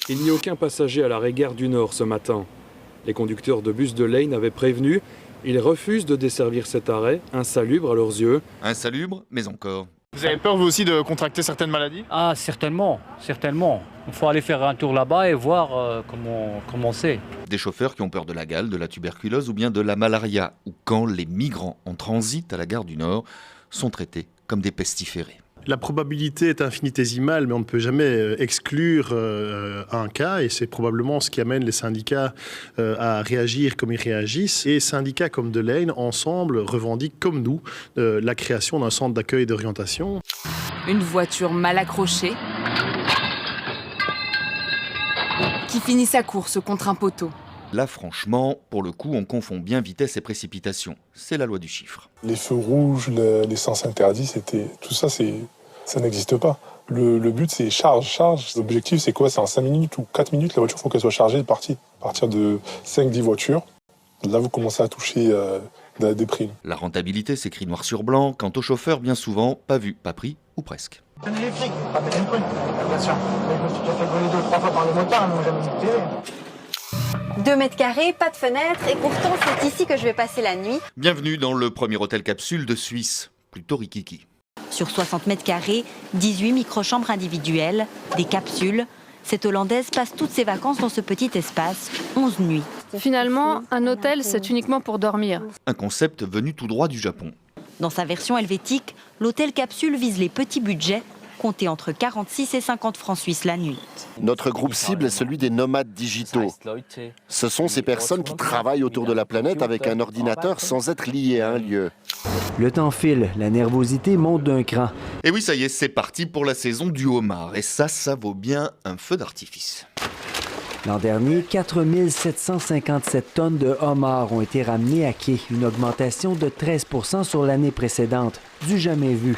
Il n'y a aucun passager à l'arrêt Gare du Nord ce matin. Les conducteurs de bus de Lane avaient prévenu. Ils refusent de desservir cet arrêt, insalubre à leurs yeux. Insalubre, mais encore. Vous avez peur vous aussi de contracter certaines maladies? Ah, certainement, certainement. Il faut aller faire un tour là-bas et voir comment c'est. Des chauffeurs qui ont peur de la gale, de la tuberculose ou bien de la malaria, ou quand les migrants en transit à la gare du Nord sont traités comme des pestiférés. La probabilité est infinitésimale, mais on ne peut jamais exclure un cas, et c'est probablement ce qui amène les syndicats à réagir comme ils réagissent. Et syndicats comme de Lane, ensemble, revendiquent comme nous la création d'un centre d'accueil et d'orientation. Une voiture mal accrochée qui finit sa course contre un poteau. Là, franchement, pour le coup, on confond bien vitesse et précipitation. C'est la loi du chiffre. Les feux rouges, les sens interdits, tout ça, ça n'existe pas. Le but, c'est charge. L'objectif, c'est quoi? C'est en 5 minutes ou 4 minutes, la voiture, il faut qu'elle soit chargée et partie. À partir de 5-10 voitures, là, vous commencez à toucher des primes. La rentabilité s'écrit noir sur blanc. Quant aux chauffeurs, bien souvent, pas vu, pas pris ou presque. Les flics, pas péter une prune, bien sûr. Mais je me suis déjà fait voler 2-3 fois par les motards, ils m'ont jamais dit de tirer. 2 mètres carrés, pas de fenêtre, et pourtant c'est ici que je vais passer la nuit. Bienvenue dans le premier hôtel capsule de Suisse, plutôt rikiki. Sur 60 mètres carrés, 18 microchambres individuelles, des capsules. Cette Hollandaise passe toutes ses vacances dans ce petit espace, 11 nuits. Finalement, un hôtel, c'est uniquement pour dormir. Un concept venu tout droit du Japon. Dans sa version helvétique, l'hôtel capsule vise les petits budgets, comptés entre 46 et 50 francs suisses la nuit. Notre groupe cible est celui des nomades digitaux. Ce sont ces personnes qui travaillent autour de la planète avec un ordinateur sans être liées à un lieu. Le temps file, la nervosité monte d'un cran. Et oui, ça y est, c'est parti pour la saison du homard. Et ça vaut bien un feu d'artifice. L'an dernier, 4757 tonnes de homards ont été ramenées à quai, une augmentation de 13 % sur l'année précédente, du jamais vu.